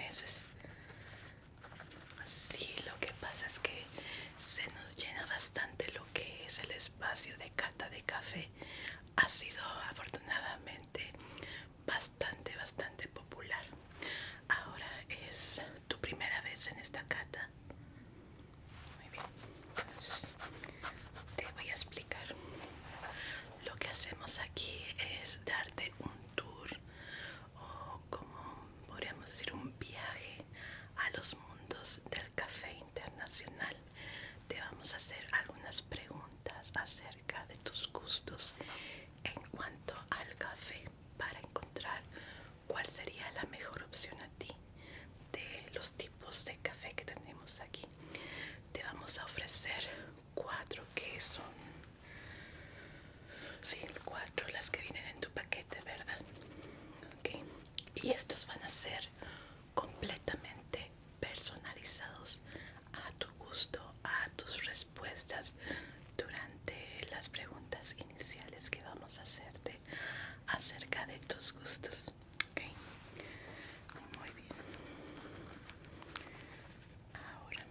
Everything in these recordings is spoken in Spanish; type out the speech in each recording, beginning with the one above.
nueces. Sí, lo que pasa es que se nos llena bastante lo que es el espacio de cata de café. Ha sido afortunadamente bastante popular. Ahora es tu primera vez en esta cata. Muy bien, entonces te voy a explicar. Lo que hacemos aquí es darte un tour, o como podríamos decir, un viaje a los mundos del café internacional. Te vamos a hacer algunas preguntas acerca de tus gustos en cuanto al café para encontrar cuál sería la mejor opción a ti de los tipos de café que tenemos aquí. Te vamos a ofrecer 4 que son, sí, 4 las que vienen en tu paquete, ¿verdad? Ok. Y estos van a ser completamente personalizados a tu gusto, a tus respuestas durante las preguntas iniciales que vamos a hacerte acerca de tus gustos. Ok. Muy bien. Ahora,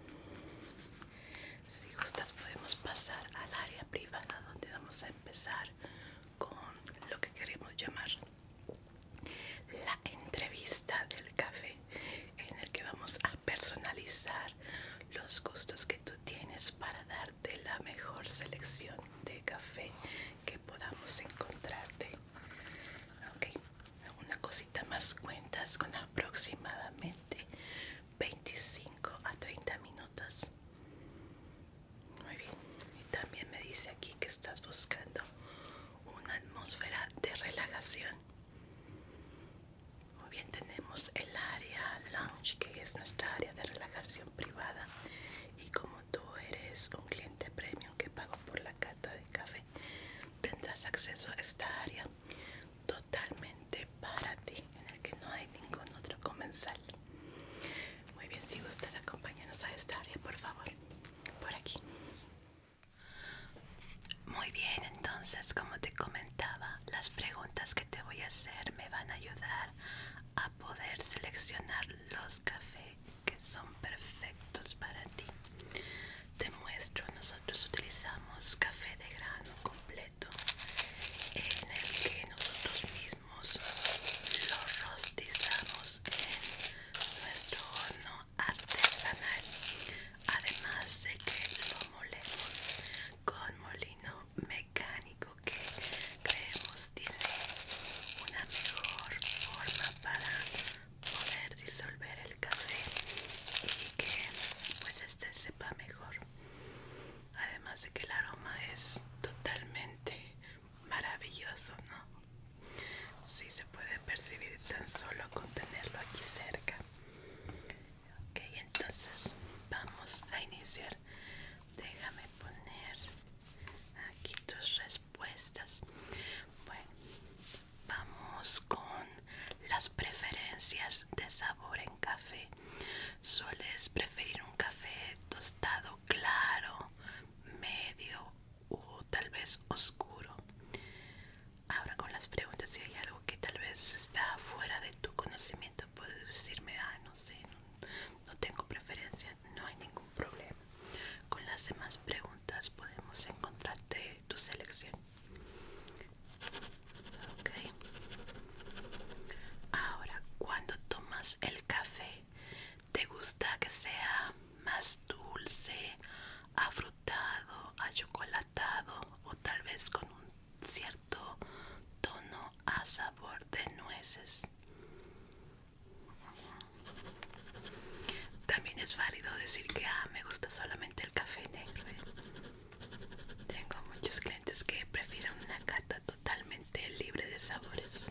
si gustas, podemos pasar al área privada, donde vamos a empezar con lo que queremos llamar la entrevista del café, en el que vamos a personalizar los gustos que tú tienes para darte la mejor selección de café que podamos encontrarte. Ok, una cosita más, cuentas con aproximadamente 25 a 30 minutos. Muy bien, y también me dice aquí que estás buscando una atmósfera de relajación. Muy bien, tenemos el área lounge, que es nuestra área de relajación privada, y como tú eres un cliente premium que pagó por la cata de café, tendrás acceso a esta área totalmente para ti, en el que no hay ningún otro comensal. Muy bien, si gustas, acompáñanos a esta área, por favor. Por aquí. Muy bien, entonces, como te comentaba, las preguntas que te voy a hacer me van a ayudar a poder seleccionar los cafés que son perfectos para ti. Te muestro, nosotros utilizamos café de grano completo, en el que nosotros mismos lo rostizamos en nuestro horno artesanal, además de que lo molemos con molino mecánico, que creemos tiene una mejor forma para poder disolver el café y que pues este sepa mejor, además de que el aroma es totalmente maravilloso, ¿no? Sí, se puede percibir tan solo con tenerlo aquí cerca. Ok, entonces vamos a iniciar. Déjame poner aquí tus respuestas. Bueno, vamos con las preferencias de sabor en café. ¿Sueles preferir un café tostado claro, medio o tal vez oscuro? Ahora, con las preguntas, si hay algo que tal vez está fuera de tu conocimiento, puedes decirme, no sé, no tengo preferencia, no hay ningún problema. Con las demás preguntas podemos encontrarte tu selección. Ok. Ahora, cuando tomas el café, ¿te gusta que sea más dulce, afrutado, achocolatado o tal vez con un cierto tono a sabor de nueces? También es válido decir que me gusta solamente el café negro. Tengo muchos clientes que prefieren una cata totalmente libre de sabores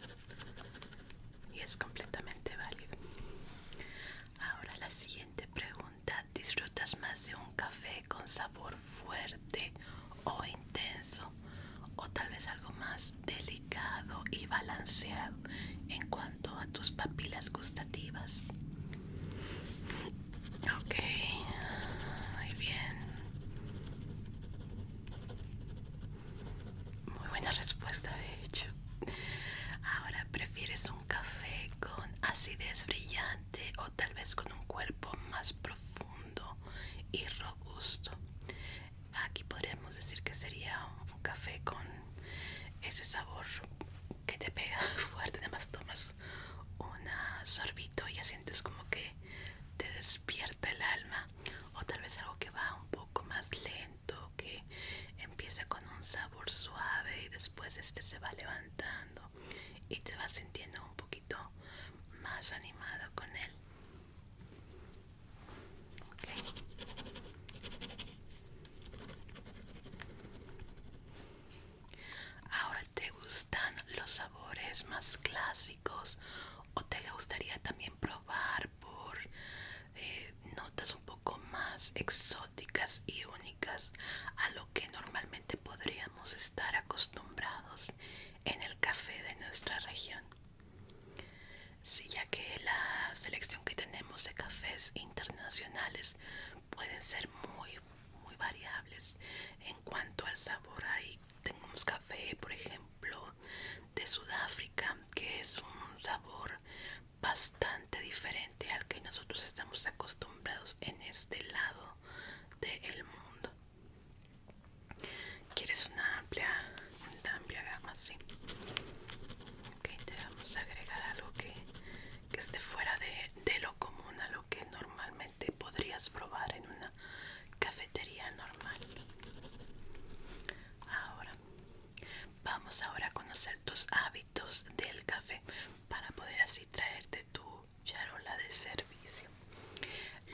y es completamente válido. Ahora, la siguiente pregunta: ¿disfrutas más de un café con sabor fuerte o intenso, o tal vez algo más delicado y balanceado en cuanto a tus papilas gustativas? Ok, muy bien. Muy buena respuesta, de hecho. Ahora, ¿prefieres un café con cafés con un cuerpo más profundo y robusto. Aquí podríamos decir que sería un café con ese sabor que te pega fuerte. Además tomas un sorbito y ya sientes como que te despierta el alma. O tal vez algo que va un poco más lento, que empieza con un sabor suave y después se va levantando y te vas sintiendo un poquito más animado con él. Okay. Ahora, ¿te gustan los sabores más clásicos o te gustaría también probar por notas un poco más exóticas y únicas a lo que normalmente podríamos estar acostumbrados en el café de nuestra región? Sí, ya que la selección que tenemos de cafés internacionales pueden ser muy variables en cuanto al sabor. Ahí tenemos café, por ejemplo, de Sudáfrica, que es un sabor bastante diferente al que nosotros estamos acostumbrados en este lado del mundo. ¿Quieres una amplia gama? Sí. Ok, te vamos a agregar algo que esté fuera de lo común, a lo que normalmente podrías probar en una cafetería normal. Ahora, vamos a conocer tus hábitos del café para poder así traerte tu charola de servicio.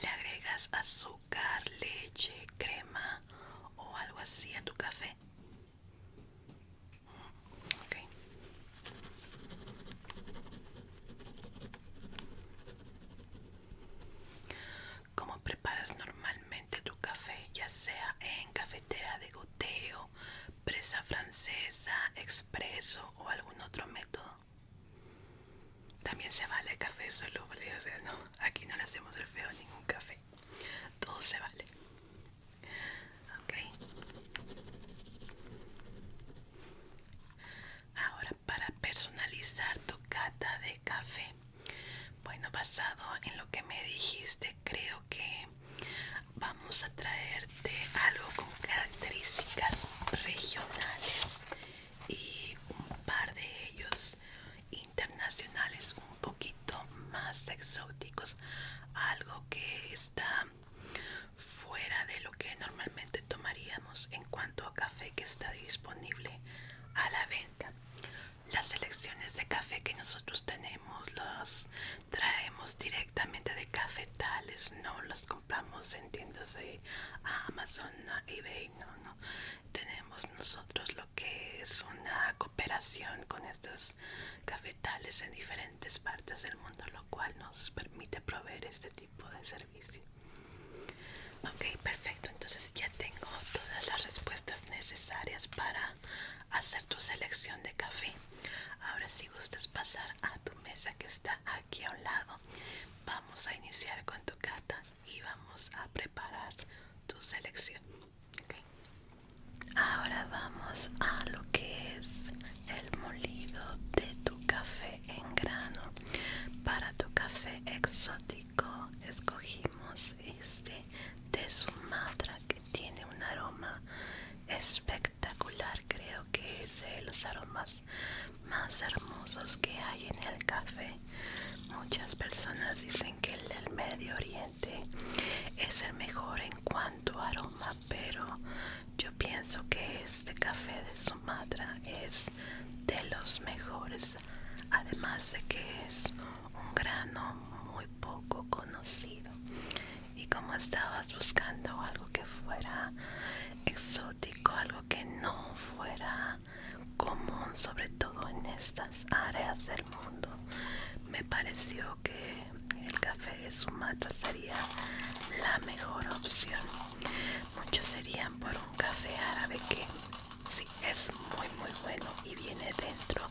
¿Le agregas azúcar, leche, crema o algo así a tu café? Ok. ¿Cómo preparas normalmente tu café, ya sea en cafetera de goteo, presa francesa, expreso o algún otro método? También se vale café soluble, o sea, no, aquí no le hacemos el feo a ningún café, todo se vale. Ok. Ahora, para personalizar tu cata de café, bueno, basado en lo que me dijiste, creo que vamos a traerte algo con características regionales y un par de ellos internacionales un poquito más exóticos, algo que está fuera de lo que normalmente tomaríamos en cuanto a café que está disponible a la venta. Las selecciones de café que nosotros tenemos los traemos directamente de cafetales, no las compramos en tiendas de Amazon, eBay, no. Tenemos nosotros lo que es una cooperación con estos cafetales en diferentes partes del mundo, lo cual nos permite proveer este tipo de servicio. Ok, perfecto, entonces ya tengo todas las respuestas necesarias para hacer tu selección de café. Ahora, si gustas pasar a tu mesa que está aquí a un lado, vamos a iniciar con tu cata y vamos a preparar tu selección. Okay. Ahora vamos a lo que es el molido de tu café en grano. Para tu café exótico escogimos este de Sumatra, que tiene un aroma espectacular. Creo que es de los aromas más hermosos que hay en el café. Muchas personas dicen que el del Medio Oriente es el mejor en cuanto a aroma, pero yo pienso que este café de Sumatra es de los mejores, además de que es un grano muy poco conocido. Y como estabas buscando algo que fuera exótico, algo que no fuera común, sobre todo en estas áreas del mundo, me pareció que el café de Sumatra sería la mejor opción. Muchos serían por un café árabe que sí es muy bueno y viene dentro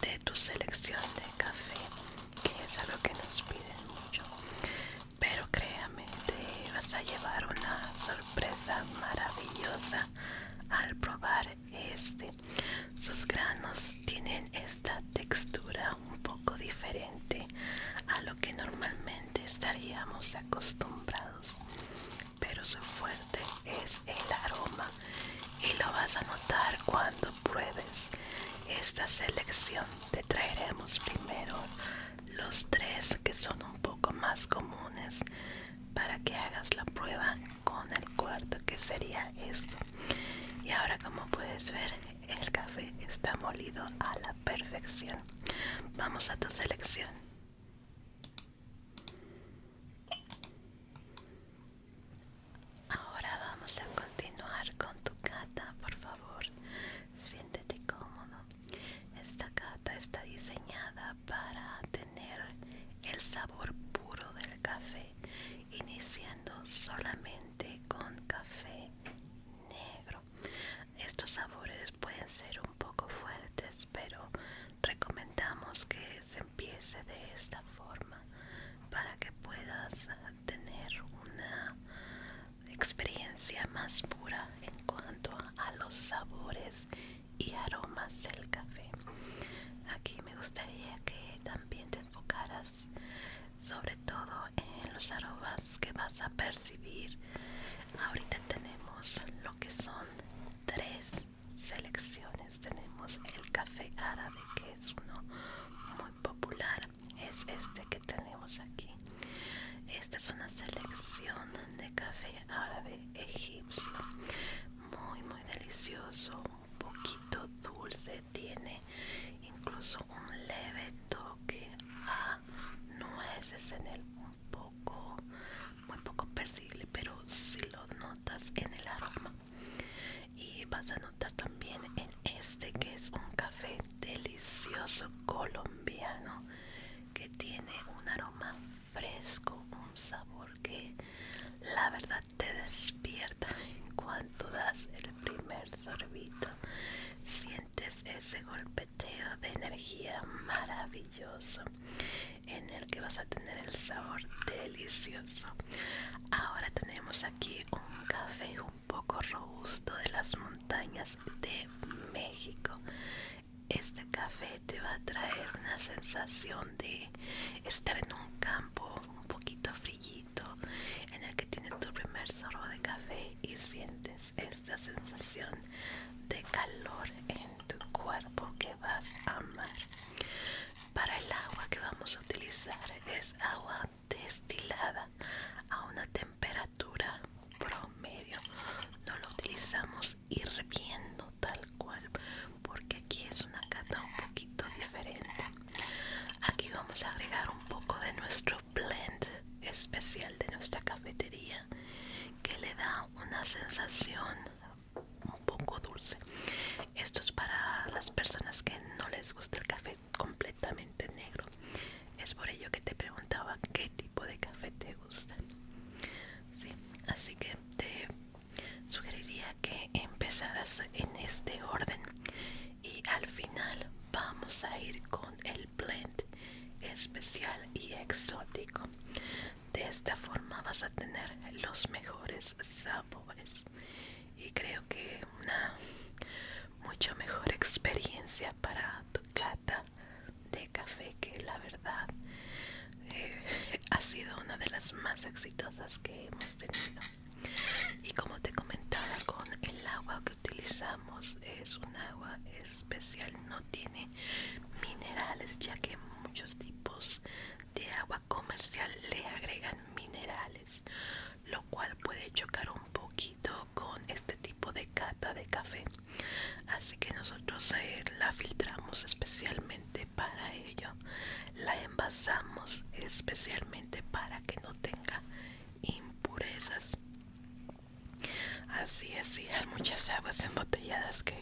de tu selección de café, que es algo que nos piden mucho. Pero créame, te vas a llevar una sorpresa maravillosa al probar este. Sus granos tienen esta textura un poco diferente a lo que normalmente está estaríamos acostumbrados, pero su fuerte es el aroma y lo vas a notar cuando pruebes esta selección. Te traeremos primero los tres que son un poco más comunes para que hagas la prueba con el cuarto, que sería esto. Y ahora, como puedes ver, el café está molido a la perfección. Vamos a tu selección. Ahora vamos a continuar con tu cata. Por favor, siéntete cómodo. Esta cata está diseñada para tener el sabor puro del café, iniciando solamente con café negro. Estos sabores pueden ser un poco fuertes, pero recomendamos que se empiece de esta forma para que puedas tener una experiencia más pura en cuanto a los sabores y aromas del café. Aquí me gustaría que también te enfocaras sobre todo en los aromas que vas a percibir. Ahorita tenemos lo que son tres selecciones. Tenemos el café árabe, que es uno muy popular, es este que tenemos aquí. Esta es una selección de café árabe egipcio, muy delicioso, un poquito dulce, tiene incluso un leve toque a nueces en él, muy poco percibible, pero si lo notas en el aroma. Y vas a notar también en este, que es un café delicioso colombiano, que tiene un aroma fresco, un sabor que la verdad te despierta en cuanto das el primer sorbito. Sientes ese golpeteo de energía maravilloso en el que vas a tener el sabor delicioso. Ahora tenemos aquí un café un poco robusto de las montañas de México. Este café te va a traer una sensación de estar en un campo un poquito frillito, en el que tienes tu primer sorbo de café y sientes esta sensación de calor en tu cuerpo que vas a amar. Para el agua que vamos a utilizar es agua destilada a una temperatura promedio. No lo utilizamos hirviendo tal cual, porque aquí es una cata un poquito diferente. Aquí vamos a agregar un poco de nuestro blend especial de nuestra cafetería, que le da una sensación un poco dulce. Esto es para las personas que no les gusta el café completamente negro. Es por ello que te preguntaba qué tipo de café te gusta. Sí, así que te sugeriría que empezaras en este orden y al final vamos a ir con el blend especial y exótico. De esta forma vas a tener los mejores sabores y creo que una mucho mejor experiencia para tu cata de café, que la verdad ha sido una de las más exitosas que hemos tenido. Y como te comentaba, con el agua que utilizamos es un agua especial, no tiene minerales, ya que muchos tipos de agua comercial le agregan minerales, lo cual puede chocar un poquito con este tipo de cata de café. Así que nosotros la filtramos especialmente para ello, la envasamos especialmente para que no tenga impurezas. Así es, sí, hay muchas aguas embotelladas que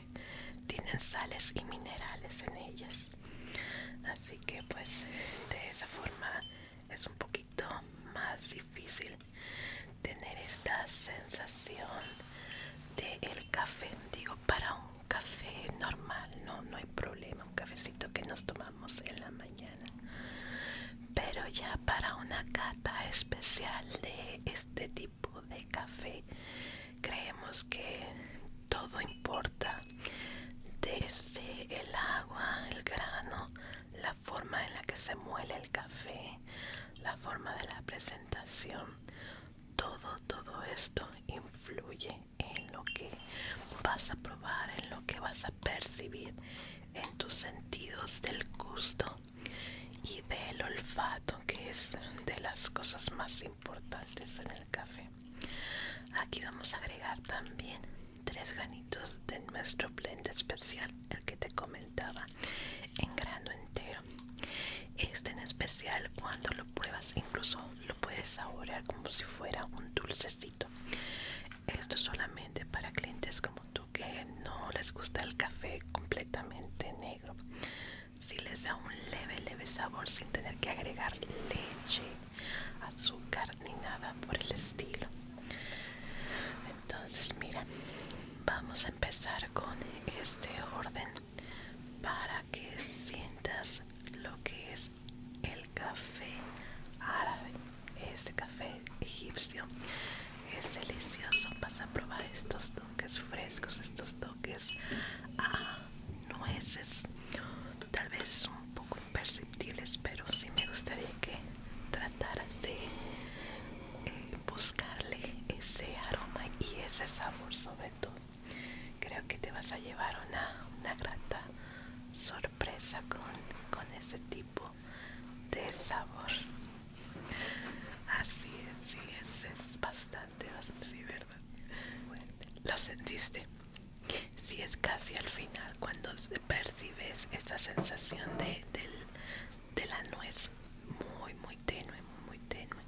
tienen sales y minerales en ellas. Así que pues de esa forma es un poquito más difícil tener esta sensación del café. Digo, para un café normal no hay problema, un cafecito que nos tomamos en la mañana. Pero ya para una cata especial de este tipo de café, creemos que todo importa, desde el agua, el grano, la forma en la que se muele el café, la forma de la presentación, todo esto influye en lo que vas a probar, en lo que vas a percibir, en tus sentidos del gusto y del olfato, que es de las cosas más importantes en el café. Aquí vamos a agregar también 3 granitos de nuestro blend especial, el que te comentaba, en grano entero. Este en especial, cuando lo pruebas, incluso lo puedes saborear como si fuera un dulcecito. Esto es solamente para clientes como tú que no les gusta el café completamente negro. Si les da un leve sabor sin tener que agregar leche, azúcar ni nada por el estilo. Entonces mira, vamos a empezar con este orden para que sientas lo que es el café árabe. Este café egipcio es delicioso. Vas a probar estos toques frescos, estos toques a nueces, tal vez un poco imperceptibles, pero sí me gustaría que trataras de buscarle ese aroma y ese sabor. Sobre todo creo que te vas a llevar una grata sorpresa con ese tipo de sabor. Así es, sí, es bastante, sí, ¿verdad? Bueno, ¿lo sentiste? Sí, es casi al final cuando percibes esa sensación de la nuez, muy tenue, muy tenue.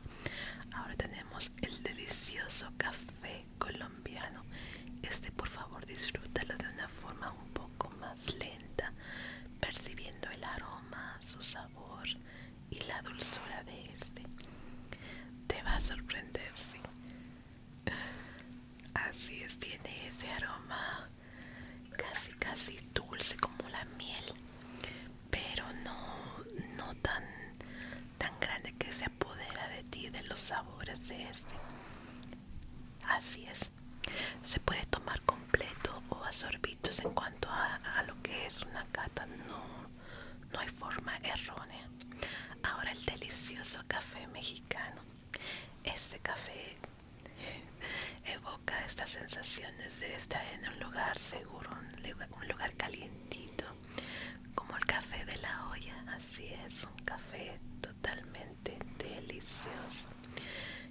Ahora tenemos el delicioso café colombiano. Este, por favor, disfrútalo de una forma un poco más lenta, percibiendo el aroma, su sabor y la dulzura de este. Te va a sorprender, sí. Así es, tiene ese aroma casi dulce como la miel, pero no tan grande que se apodera de ti, de los sabores de este. Así es. Se puede tomar completo o a sorbitos. En cuanto a lo que es una cata, no hay forma errónea. Ahora el delicioso café mexicano. Este café evoca estas sensaciones de estar en un lugar seguro, un lugar calientito, como el café de la olla. Así es, un café totalmente delicioso,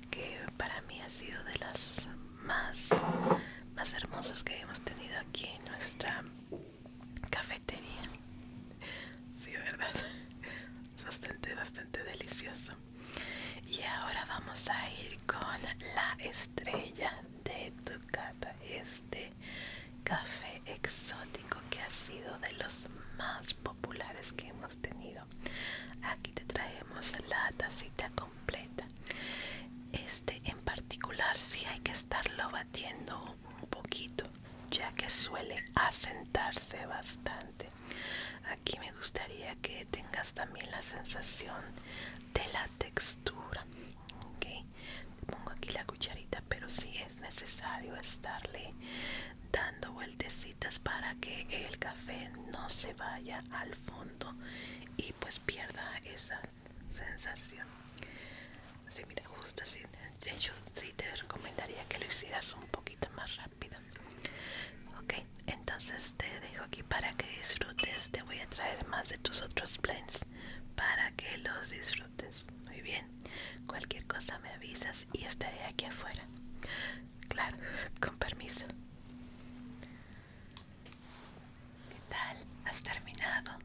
que para mí ha sido de las más hermosas que hemos tenido aquí en nuestra cafetería. Sí, ¿verdad? Es bastante delicioso. Y ahora vamos a ir con la estrella de tu cata, este café exótico que ha sido de los más populares que hemos tenido. Aquí te traemos la tacita completa. Este en particular sí hay que estarlo batiendo un poquito, ya que suele asentarse bastante. Aquí me gustaría que tengas también la sensación de la textura. Ok, pongo aquí la cucharita, pero sí es necesario estarle dando vueltecitas para que el café no se vaya al fondo y pues pierda esa sensación. Así, mira, justo así. De hecho, sí te recomendaría que lo hicieras un poquito más rápido. Ok, entonces te dejo aquí para que disfrutes. Te voy a traer más de tus otros blends para que los disfrutes. Muy bien, cualquier cosa me avisas y estaré aquí afuera. Claro, con permiso. ¿Qué tal? ¿Has terminado?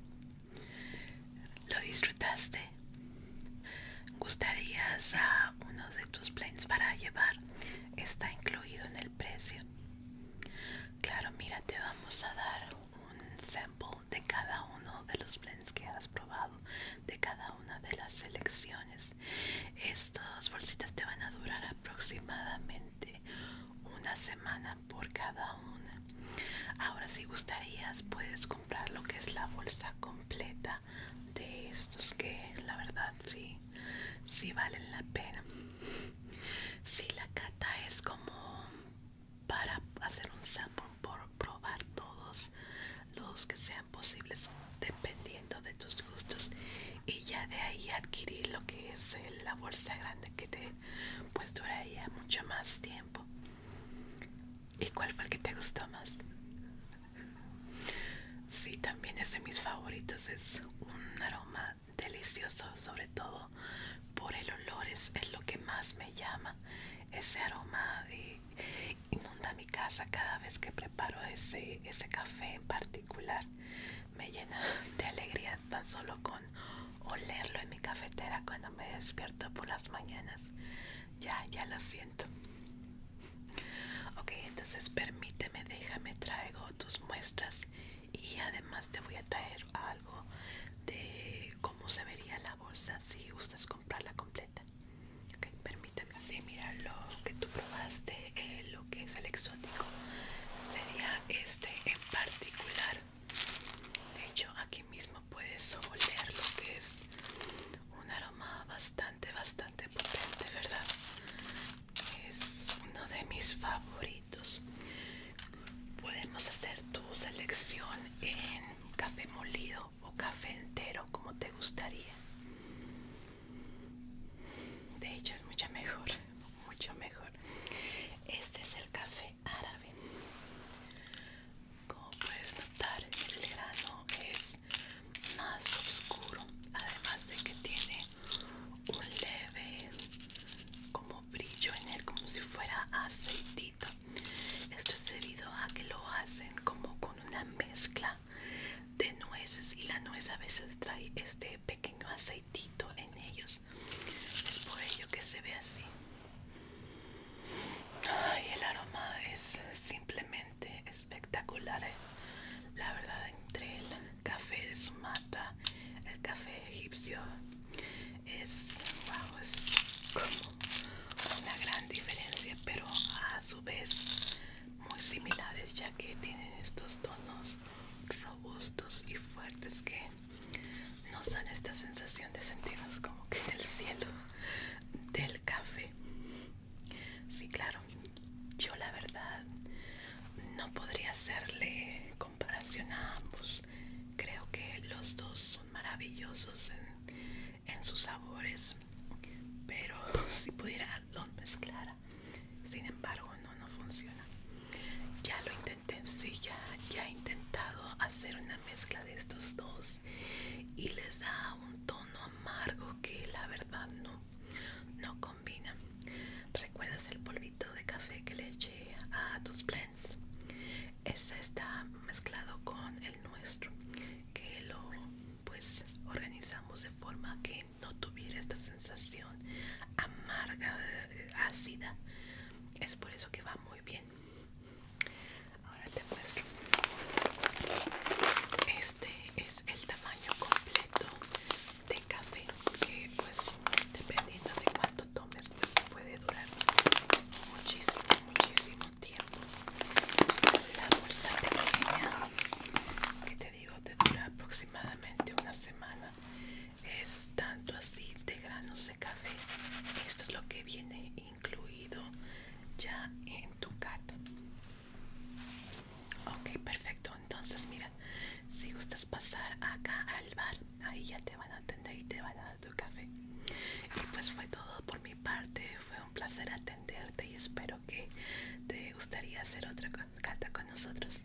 ¿Lo disfrutaste? ¿Gustarías a uno de tus blends para llevar? Está incluido en el precio. Claro, mira, te vamos a dar un sample de cada uno de los blends que has probado, de cada una de las selecciones. Estas bolsitas te van a durar aproximadamente una semana por cada una. Ahora, si gustarías, puedes comprar lo que es la bolsa completa de estos, que la verdad sí valen la pena. Si la cata es como para hacer un sample, por probar todos los que sean posibles dependiendo de tus gustos, y ya de ahí adquirir lo que es la más tiempo. ¿Y cuál fue el que te gustó más? Sí, también es de mis favoritos. Es un aroma delicioso, sobre todo por el olor. Es lo que más me llama. Ese aroma inunda mi casa cada vez que preparo ese café en particular. Me llena de alegría tan solo con olerlo en mi cafetera cuando me despierto por las mañanas. Ya lo siento. Ok, entonces permíteme, déjame, traigo tus muestras y además te voy a traer algo de cómo se vería la bolsa si gustas comprarla completa. Ok, permíteme. Sí, mira, lo que tú probaste, lo que es el exótico, sería este en particular. De hecho, aquí mismo puedes oler lo que es un aroma bastante potente, ¿verdad? Es uno de mis favoritos. Podemos hacer tu selección en café molido o café entero, como te gustaría. De hecho, es mucho mejor, mucho mejor. Este es el café árabe. Como puedes notar, el grano es más oscuro, además de que tiene un leve como brillo en él, como si fuera aceitito. Esto es debido a que lo hacen como con una mezcla de nueces y la nuez a veces trae este pequeño aceitito en ellos. Es por ello que se ve así. Ay, el aroma es simplemente espectacular. La verdad, entre el café de Sumatra, el café egipcio, wow, es como una gran diferencia, pero a su vez muy similares, ya que tienen estos tonos robustos y fuertes que nos dan esta sensación de sentirnos como que en el cielo del café. Sí, claro, yo la verdad no podría hacerle comparación a ambos. Creo que los dos son maravillosos en sus sabores, pero si pudiera los mezclara. Sin embargo, no funciona. Ya lo intenté, sí, ya he intentado hacer una mezcla de estos dos y les da un tono amargo que la verdad no combina. ¿Recuerdas el polvito de café que le eché a tus blends? Ese está mezclado con el nuestro, que lo pues organizamos de forma que no tuviera esta sensación amarga, ácida. Es por eso que va muy bien. Ahora te muestro. Este es el tamaño completo de café, que pues dependiendo de cuánto tomes pues puede durar muchísimo tiempo. La bolsa pequeña, que te digo te dura aproximadamente una semana, es tanto así de granos de café. Esto es lo que viene incluido ya en tu cata. Ok, perfecto. Entonces mira, si gustas pasar acá al bar, ahí ya te van a atender y te van a dar tu café. Y pues fue todo por mi parte. Fue un placer atenderte y espero que te gustaría hacer otra cata con nosotros.